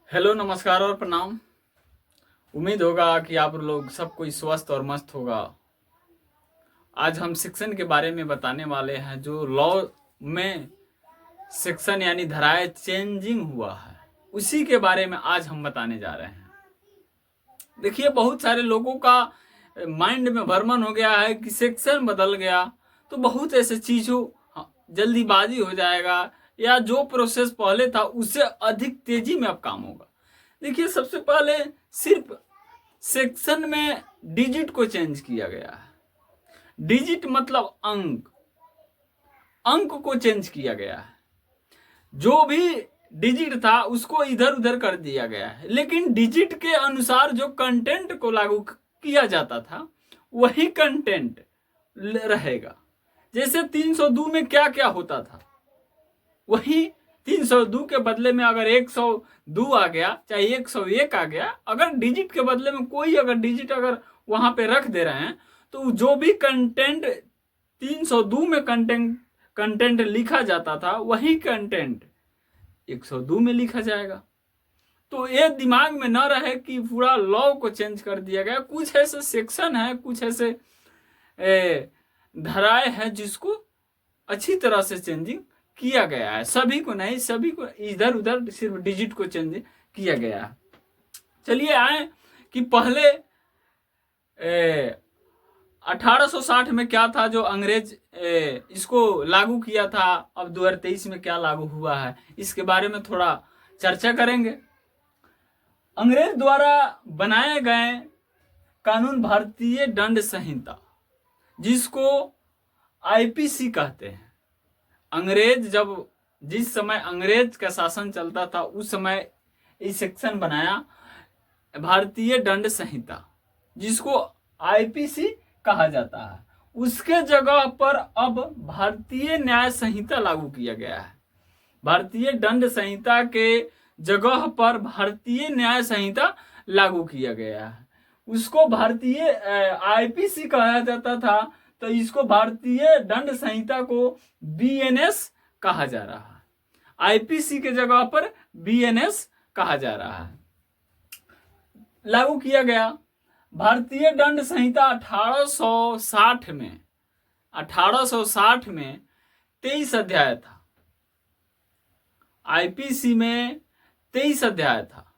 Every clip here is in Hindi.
हेलो, नमस्कार और प्रणाम। उम्मीद होगा कि आप लोग सब कोई स्वस्थ और मस्त होगा। आज हम सेक्शन के बारे में बताने वाले हैं। जो लॉ में सेक्शन यानी धाराएं चेंजिंग हुआ है, उसी के बारे में आज हम बताने जा रहे हैं। देखिए, बहुत सारे लोगों का माइंड में भ्रमण हो गया है कि सेक्शन बदल गया तो बहुत ऐसे चीजों जल्दीबाजी हो जाएगा, या जो प्रोसेस पहले था उससे अधिक तेजी में अब काम होगा। देखिए, सबसे पहले सिर्फ सेक्शन में डिजिट को चेंज किया गया है। डिजिट मतलब अंक, अंक को चेंज किया गया है। जो भी डिजिट था उसको इधर उधर कर दिया गया है, लेकिन डिजिट के अनुसार जो कंटेंट को लागू किया जाता था वही कंटेंट रहेगा। जैसे 302 में क्या क्या होता था वही 302 के बदले में अगर 102 आ गया, चाहे 101 आ गया, अगर डिजिट के बदले में कोई अगर डिजिट अगर वहां पे रख दे रहे हैं तो जो भी कंटेंट 302 में कंटेंट लिखा जाता था वही कंटेंट 102 में लिखा जाएगा। तो ये दिमाग में न रहे कि पूरा लॉ को चेंज कर दिया गया। कुछ ऐसे सेक्शन है, कुछ ऐसे धाराएं हैं जिसको अच्छी तरह से चेंजिंग किया गया है। सभी को नहीं, सभी को इधर उधर सिर्फ डिजिट को चेंज किया गया है। चलिए आए कि पहले 1860 में क्या था जो अंग्रेज इसको लागू किया था, अब 2023 में क्या लागू हुआ है, इसके बारे में थोड़ा चर्चा करेंगे। अंग्रेज द्वारा बनाए गए कानून भारतीय दंड संहिता, जिसको आईपीसी कहते हैं। अंग्रेज जिस समय अंग्रेज का शासन चलता था उस समय इस सेक्शन बनाया भारतीय दंड संहिता, जिसको आईपीसी कहा जाता है। उसके जगह पर अब भारतीय न्याय संहिता लागू किया गया है। भारतीय दंड संहिता के जगह पर भारतीय न्याय संहिता लागू किया गया है। उसको भारतीय आईपीसी कहा जाता था, तो इसको भारतीय दंड संहिता को बीएनएस कहा जा रहा है। आईपीसी के जगह पर बीएनएस कहा जा रहा है। लागू किया गया भारतीय दंड संहिता 1860 में 23 अध्याय था। आईपीसी में 23 अध्याय था।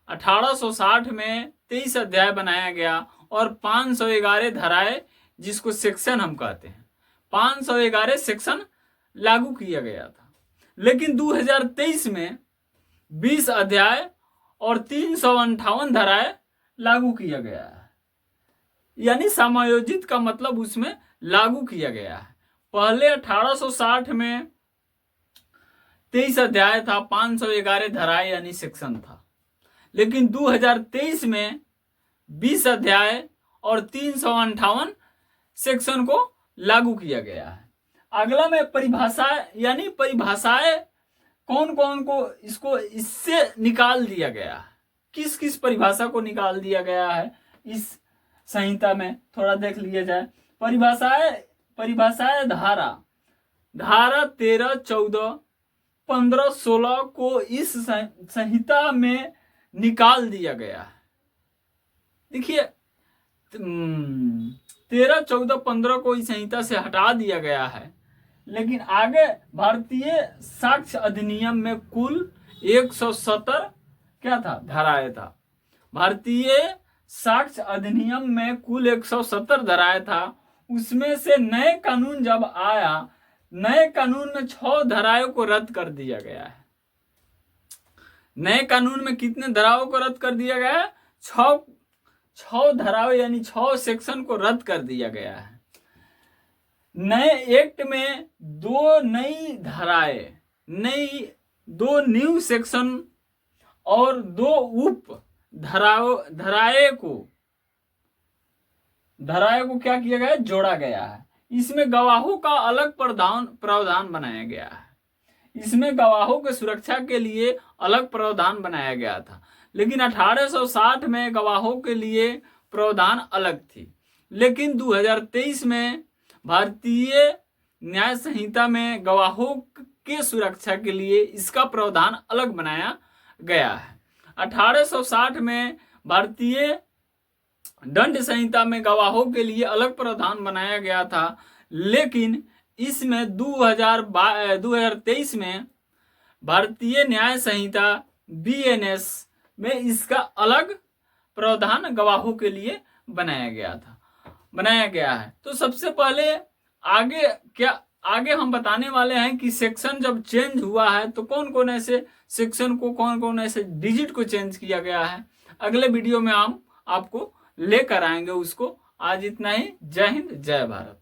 1860 में 23 अध्याय बनाया गया और 511 धाराएं, जिसको सेक्शन हम कहते हैं, 511 सेक्शन लागू किया गया था। लेकिन 2023 में 20 अध्याय और 358 धाराएं लागू किया गया है। यानी समायोजित का मतलब उसमें लागू किया गया है। पहले 1860 में 23 अध्याय था, 511 धाराएं यानी सेक्शन था। लेकिन 2023 में 20 अध्याय और 358 सेक्शन को लागू किया गया है। अगला में परिभाषाएं, यानी परिभाषाएं कौन कौन को इससे निकाल दिया गया है, किस किस परिभाषा को निकाल दिया गया है इस संहिता में, थोड़ा देख लिया जाए। परिभाषाएं धारा 13, 14, 15, 16 को इस संहिता में निकाल दिया गया है। देखिए, 13, 14, 15 को इस संहिता से हटा दिया गया है। लेकिन आगे भारतीय साक्ष्य अधिनियम में कुल 170 क्या था, धाराएं था। भारतीय साक्ष्य अधिनियम में कुल 170 धाराएं था। उसमें से नए कानून जब आया, नए कानून में 6 धाराओं को रद्द कर दिया गया है। नए कानून में कितने धाराओं को रद्द कर दिया गया है? 6 धाराओं यानी 6 सेक्शन को रद्द कर दिया गया है। नए एक्ट में 2 नई धाराएं, 2 न्यू सेक्शन और 2 उप धाराएं को क्या किया गया है? जोड़ा गया है। इसमें गवाहों का अलग प्रावधान बनाया गया है। इसमें गवाहों की सुरक्षा के लिए अलग प्रावधान बनाया गया था। लेकिन 1860 में गवाहों के लिए प्रावधान अलग थी। लेकिन 2023 में भारतीय न्याय संहिता में गवाहों के सुरक्षा के लिए इसका प्रावधान अलग बनाया गया है। 1860 में भारतीय दंड संहिता में गवाहों के लिए अलग प्रावधान बनाया गया था, लेकिन इसमें 2023 में भारतीय न्याय संहिता BNS में इसका अलग प्रावधान गवाहों के लिए बनाया गया है। तो सबसे पहले आगे हम बताने वाले हैं कि सेक्शन जब चेंज हुआ है तो कौन कौन ऐसे सेक्शन को, कौन कौन ऐसे डिजिट को चेंज किया गया है। अगले वीडियो में हम आपको लेकर आएंगे उसको। आज इतना ही। जय हिंद, जय भारत।